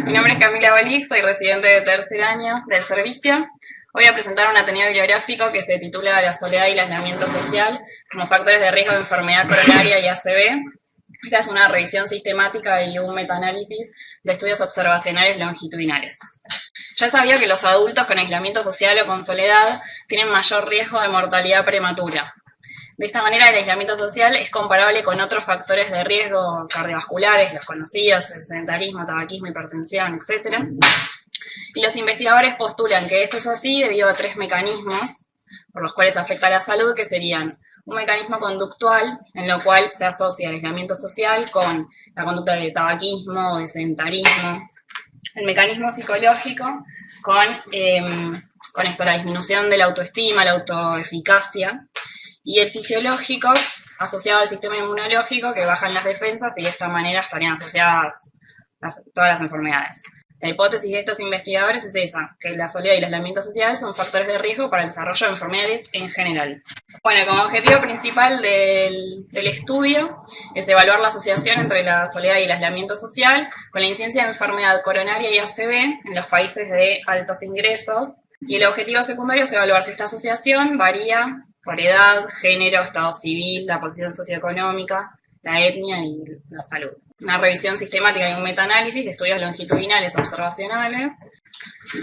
Mi nombre es Camila Balix, soy residente de tercer año del servicio. Voy a presentar un ateneo bibliográfico que se titula La soledad y el aislamiento social como factores de riesgo de enfermedad coronaria y ACV. Esta es una revisión sistemática y un metaanálisis de estudios observacionales longitudinales. Ya sabía que los adultos con aislamiento social o con soledad tienen mayor riesgo de mortalidad prematura. De esta manera, el aislamiento social es comparable con otros factores de riesgo cardiovasculares, los conocidos, el sedentarismo, tabaquismo, hipertensión, etc. Y los investigadores postulan que esto es así debido a tres mecanismos por los cuales afecta a la salud, que serían un mecanismo conductual, en lo cual se asocia el aislamiento social con la conducta de tabaquismo o de sedentarismo, el mecanismo psicológico con esto, la disminución de la autoestima, la autoeficacia, y el fisiológico, asociado al sistema inmunológico, que bajan las defensas y de esta manera estarían asociadas todas las enfermedades. La hipótesis de estos investigadores es esa, que la soledad y el aislamiento social son factores de riesgo para el desarrollo de enfermedades en general. Bueno, como objetivo principal del estudio es evaluar la asociación entre la soledad y el aislamiento social con la incidencia de enfermedad coronaria y ACV en los países de altos ingresos. Y el objetivo secundario es evaluar si esta asociación varía por edad, género, estado civil, la posición socioeconómica, la etnia y la salud. Una revisión sistemática y un metaanálisis de estudios longitudinales observacionales.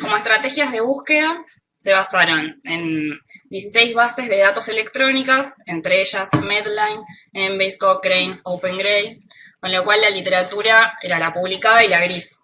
Como estrategias de búsqueda se basaron en 16 bases de datos electrónicas, entre ellas Medline, Embase, Cochrane, OpenGray, con lo cual la literatura era la publicada y la gris.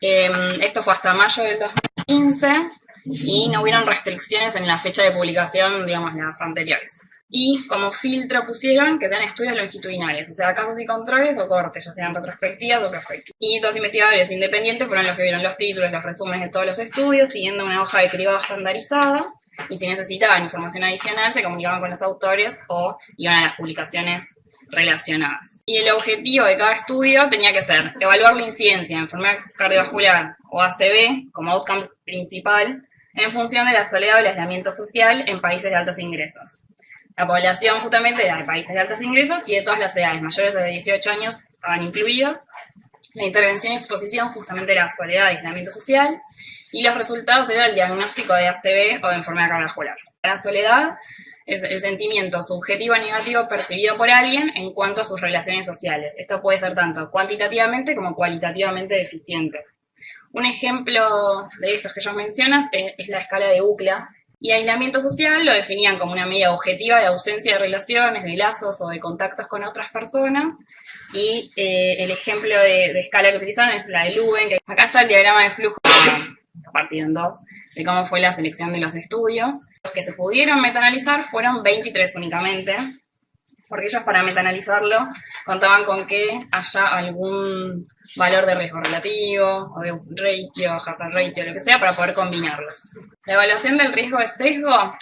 Esto fue hasta mayo del 2015 y no hubieron restricciones en la fecha de publicación, digamos, las anteriores. Y como filtro pusieron que sean estudios longitudinales, o sea, casos y controles o cortes, ya sean retrospectivas o prospectivas. Y dos investigadores independientes fueron los que vieron los títulos, los resúmenes de todos los estudios, siguiendo una hoja de cribado estandarizada, y si necesitaban información adicional se comunicaban con los autores o iban a las publicaciones relacionadas. Y el objetivo de cada estudio tenía que ser evaluar la incidencia de enfermedad cardiovascular o ACV como outcome principal en función de la soledad o el aislamiento social en países de altos ingresos. La población justamente era de países de altos ingresos y de todas las edades, mayores de 18 años estaban incluidos. La intervención y exposición justamente era soledad y aislamiento social, y los resultados eran el diagnóstico de ACV o de enfermedad cardiovascular. La soledad es el sentimiento subjetivo negativo percibido por alguien en cuanto a sus relaciones sociales. Esto puede ser tanto cuantitativamente como cualitativamente deficientes. Un ejemplo de estos que yo mencionas es la escala de UCLA, y aislamiento social lo definían como una medida objetiva de ausencia de relaciones, de lazos o de contactos con otras personas, y el ejemplo de escala que utilizaron es la de Luben, que acá está el diagrama de flujo, partido en dos, de cómo fue la selección de los estudios. Los que se pudieron metaanalizar fueron 23 únicamente, porque ellos para metaanalizarlo contaban con que haya algún valor de riesgo relativo, o de odds ratio, hazard ratio, lo que sea, para poder combinarlos. La evaluación del riesgo de sesgo,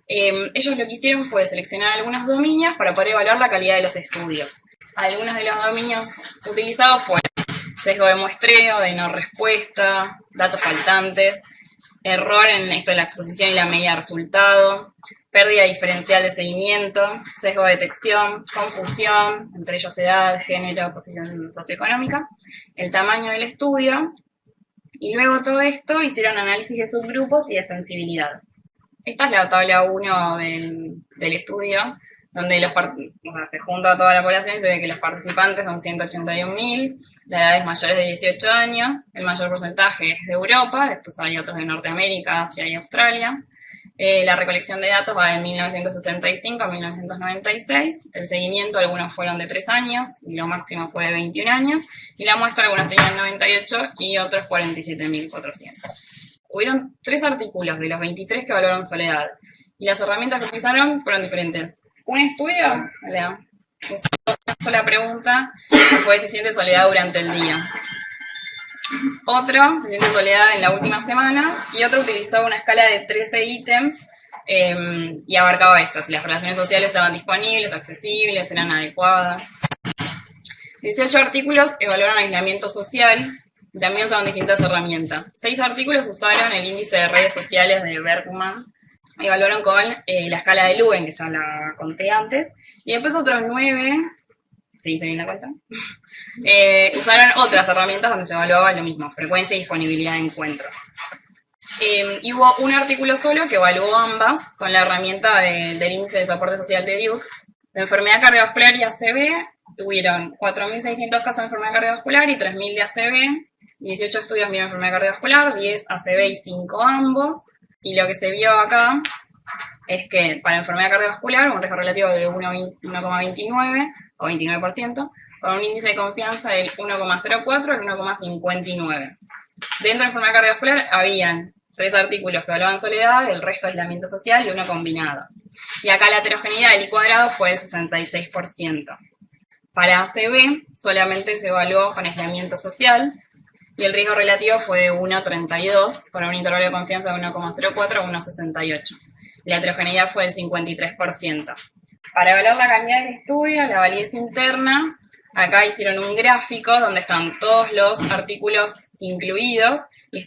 ellos lo que hicieron fue seleccionar algunos dominios para poder evaluar la calidad de los estudios. Algunos de los dominios utilizados fueron sesgo de muestreo, de no respuesta, datos faltantes, error en esto de la exposición y la medida de resultado, pérdida diferencial de seguimiento, sesgo de detección, confusión, entre ellos edad, género, posición socioeconómica, el tamaño del estudio, y luego todo esto hicieron análisis de subgrupos y de sensibilidad. Esta es la tabla 1 del estudio, donde se junta toda la población y se ve que los participantes son 181.000, la edad es mayores de 18 años, el mayor porcentaje es de Europa, después hay otros de Norteamérica, Asia y Australia. La recolección de datos va de 1965 a 1996, el seguimiento algunos fueron de 3 años y lo máximo fue de 21 años, y la muestra algunos tenían 98 y otros 47.400. Hubieron 3 artículos de los 23 que evaluaron soledad, y las herramientas que utilizaron fueron diferentes. Un estudio, puso una sola pregunta, que fue si siente soledad durante el día. Otro se siente soledad en la última semana, y otro utilizó una escala de 13 ítems y abarcaba esto, si las relaciones sociales estaban disponibles, accesibles, eran adecuadas. 18 artículos evaluaron aislamiento social, y también usaron distintas herramientas. 6 artículos usaron el índice de redes sociales de Bergman, evaluaron con la escala de Luben, que ya la conté antes, y después otros 9, ¿sí se viene la cuenta? usaron otras herramientas donde se evaluaba lo mismo, frecuencia y disponibilidad de encuentros. Y hubo un artículo solo que evaluó ambas con la herramienta del índice de soporte social de Duke. De enfermedad cardiovascular y ACV tuvieron 4.600 casos de enfermedad cardiovascular y 3.000 de ACV, 18 estudios vieron enfermedad cardiovascular, 10 ACV y 5 ambos. Y lo que se vio acá es que para enfermedad cardiovascular un riesgo relativo de 1,29 o 29%, con un índice de confianza del 1,04 al 1,59. Dentro de enfermedad cardiovascular habían 3 artículos que evaluaban soledad, el resto aislamiento social y uno combinado. Y acá la heterogeneidad del I cuadrado fue del 66%. Para ACV solamente se evaluó con aislamiento social y el riesgo relativo fue de 1,32 para un intervalo de confianza de 1,04 a 1,68. La heterogeneidad fue del 53%. Para evaluar la calidad del estudio, la validez interna, acá hicieron un gráfico donde están todos los artículos incluidos y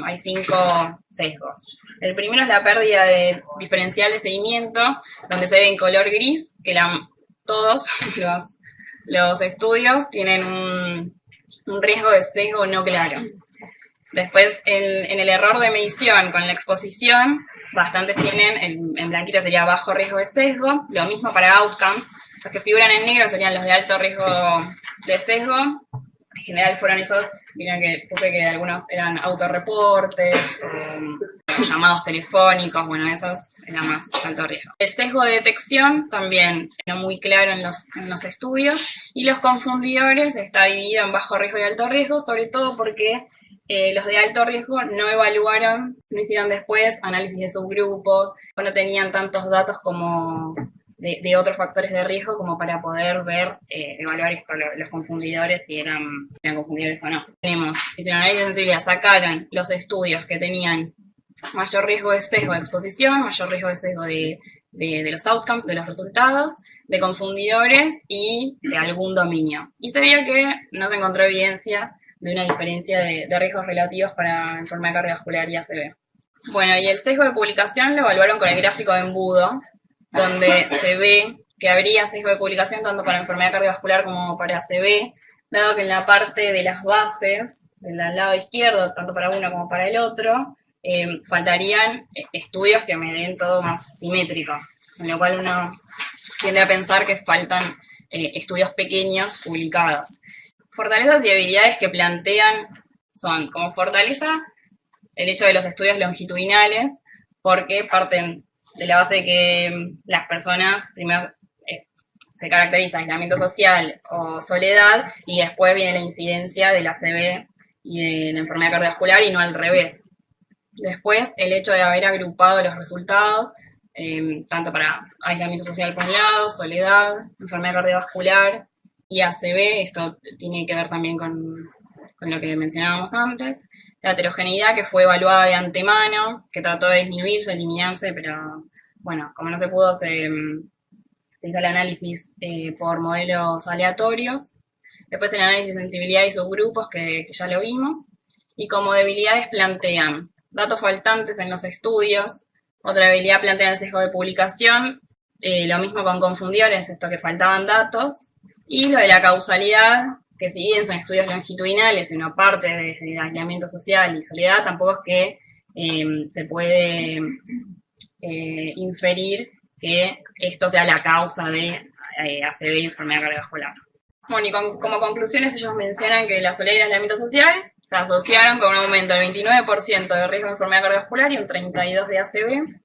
hay 5 sesgos. El primero es la pérdida de diferencial de seguimiento, donde se ve en color gris que todos los estudios tienen un riesgo de sesgo no claro. Después, en el error de medición con la exposición, bastantes tienen, en blanquito sería bajo riesgo de sesgo, lo mismo para outcomes, los que figuran en negro serían los de alto riesgo de sesgo, en general fueron esos, miren que puse que algunos eran autorreportes, llamados telefónicos, bueno, esos eran más alto riesgo. El sesgo de detección también era muy claro en los estudios, y los confundidores está dividido en bajo riesgo y alto riesgo, sobre todo porque los de alto riesgo no evaluaron, no hicieron después análisis de subgrupos, o no tenían tantos datos como de otros factores de riesgo como para poder evaluar esto, los confundidores, si eran confundidores o no. Hicieron análisis de sensibilidad, sacaron los estudios que tenían mayor riesgo de sesgo de exposición, mayor riesgo de sesgo de los outcomes, de los resultados, de confundidores y de algún dominio. Y se vio que no se encontró evidencia de una diferencia de riesgos relativos para enfermedad cardiovascular y ACV. Bueno, y el sesgo de publicación lo evaluaron con el gráfico de embudo, donde se ve que habría sesgo de publicación tanto para enfermedad cardiovascular como para ACV, dado que en la parte de las bases, del lado izquierdo, tanto para uno como para el otro, faltarían estudios que me den todo más simétrico, con lo cual uno tiende a pensar que faltan estudios pequeños publicados. Fortalezas y debilidades que plantean son, como fortaleza, el hecho de los estudios longitudinales, porque parten de la base de que las personas primero se caracteriza aislamiento social o soledad, y después viene la incidencia del ACV y de la enfermedad cardiovascular, y no al revés. Después, el hecho de haber agrupado los resultados, tanto para aislamiento social por un lado, soledad, enfermedad cardiovascular y ACV, esto tiene que ver también con lo que mencionábamos antes. La heterogeneidad, que fue evaluada de antemano, que trató de disminuirse, eliminarse, pero bueno, como no se pudo, se hizo el análisis por modelos aleatorios. Después el análisis de sensibilidad y subgrupos, que ya lo vimos. Y como debilidades plantean datos faltantes en los estudios. Otra debilidad plantea el sesgo de publicación, lo mismo con confundidores, esto que faltaban datos. Y lo de la causalidad, que si bien son estudios longitudinales y una parte de aislamiento social y soledad, tampoco es que se puede inferir que esto sea la causa de ACV y enfermedad cardiovascular. Bueno, y como conclusiones ellos mencionan que la soledad y el aislamiento social se asociaron con un aumento del 29% de riesgo de enfermedad cardiovascular y un 32% de ACV.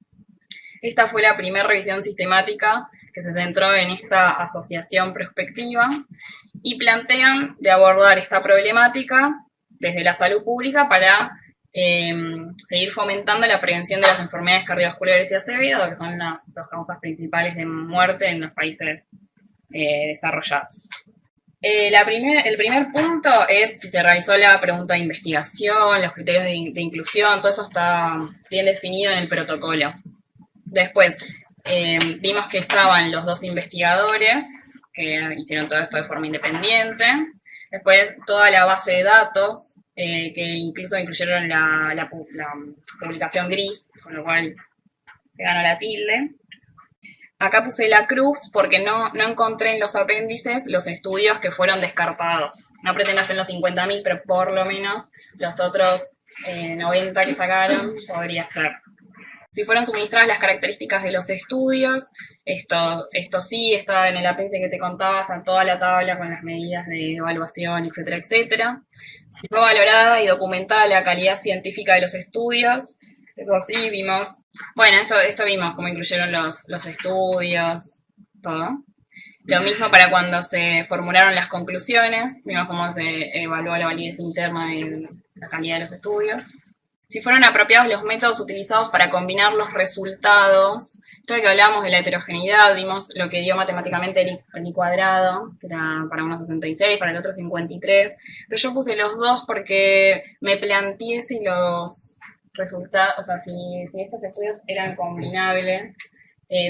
Esta fue la primera revisión sistemática que se centró en esta asociación prospectiva y plantean de abordar esta problemática desde la salud pública para seguir fomentando la prevención de las enfermedades cardiovasculares y ACV, dado que son las dos causas principales de muerte en los países desarrollados. El primer punto es si se realizó la pregunta de investigación, los criterios de inclusión, todo eso está bien definido en el protocolo. Después, vimos que estaban los 2 investigadores que hicieron todo esto de forma independiente. Después, toda la base de datos, que incluso incluyeron la publicación gris, con lo cual se ganó la tilde. Acá puse la cruz porque no encontré en los apéndices los estudios que fueron descartados. No pretendo hacer los 50.000, pero por lo menos los otros 90 que sacaron podría ser. Si fueron suministradas las características de los estudios, esto sí está en el apéndice que te contaba, está toda la tabla con las medidas de evaluación, etcétera, etcétera. Si fue valorada y documentada la calidad científica de los estudios, eso sí, vimos, bueno, esto vimos cómo incluyeron los estudios, todo. Lo mismo para cuando se formularon las conclusiones, vimos cómo se evaluó la validez interna de la calidad de los estudios. Si fueron apropiados los métodos utilizados para combinar los resultados, esto de que hablábamos de la heterogeneidad, vimos lo que dio matemáticamente el cuadrado, que era para uno 66, para el otro 53, pero yo puse los dos porque me planteé si los resultados, o sea, si estos estudios eran combinables,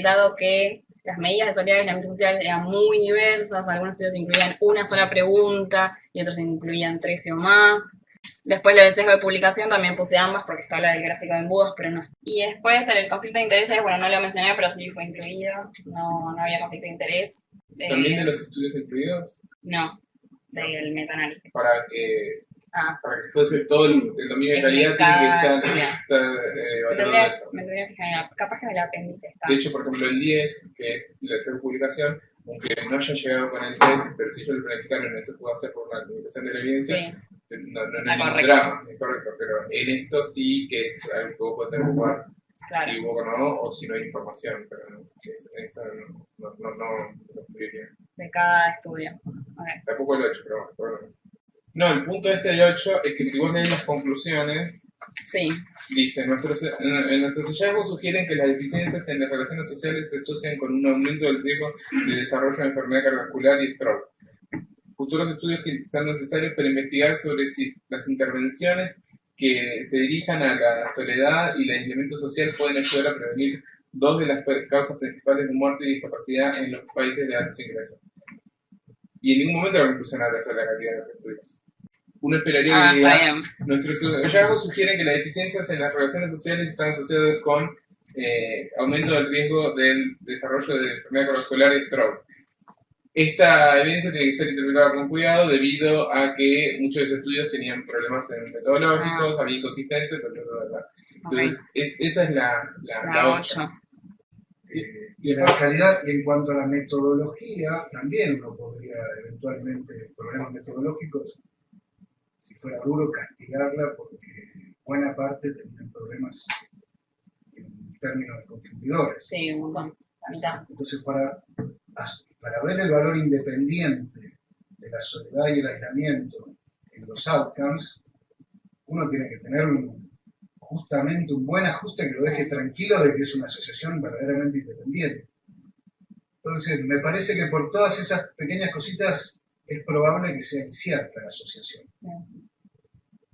dado que las medidas de solidaridad y aislamiento social eran muy diversas, algunos estudios incluían una sola pregunta y otros incluían 13 o más. Después lo de sesgo de publicación también puse ambas porque está la del gráfico de embudos, pero no. Y después el conflicto de intereses, bueno, no lo mencioné, pero sí fue incluido. No había conflicto de interés. ¿También de los estudios incluidos? No, del metaanálisis. Para que fuese todo el dominio de calidad tiene que estar evaluado eso. Me tendría que fijar, capaz que en el apéndice está. De hecho, por ejemplo, el 10, que es la sesgo de publicación, aunque no haya llegado con el 3, pero si yo lo planificaron, eso puedo hacer por una limitación de la evidencia. Sí. No hay ningún drama, es correcto, pero en esto sí que es algo que vos podés averiguar si hubo o no, o si no hay información, pero esa no cumpliría. De cada estudio. Okay. Tampoco el 8, pero bueno. No, el punto del 8 es que si vos lees las conclusiones, sí. Dice, nuestros hallazgos sugieren que las deficiencias en las relaciones sociales se asocian con un aumento del riesgo de desarrollo de enfermedad cardiovascular y stroke. Futuros estudios que sean necesarios para investigar sobre si las intervenciones que se dirijan a la soledad y el aislamiento social pueden ayudar a prevenir dos de las causas principales de muerte y discapacidad en los países de altos ingresos. Y en ningún momento va a inclusionar eso la calidad de los estudios. Uno esperaría que diga, nuestros hallazgos sugieren que las deficiencias en las relaciones sociales están asociadas con aumento del riesgo del desarrollo de enfermedad cardiovascular y stroke. Esta evidencia tiene que ser interpretada con cuidado debido a que muchos de esos estudios tenían problemas metodológicos, había inconsistencias, entonces esa es la 8. Y en la calidad, y en cuanto a la metodología, también uno podría eventualmente, problemas metodológicos, si fuera duro, castigarla porque buena parte tenían problemas en términos de consumidores. Sí, un montón, la mitad. Entonces, para ver el valor independiente de la soledad y el aislamiento en los outcomes, uno tiene que tener justamente un buen ajuste que lo deje tranquilo de que es una asociación verdaderamente independiente. Entonces, me parece que por todas esas pequeñas cositas es probable que sea incierta la asociación.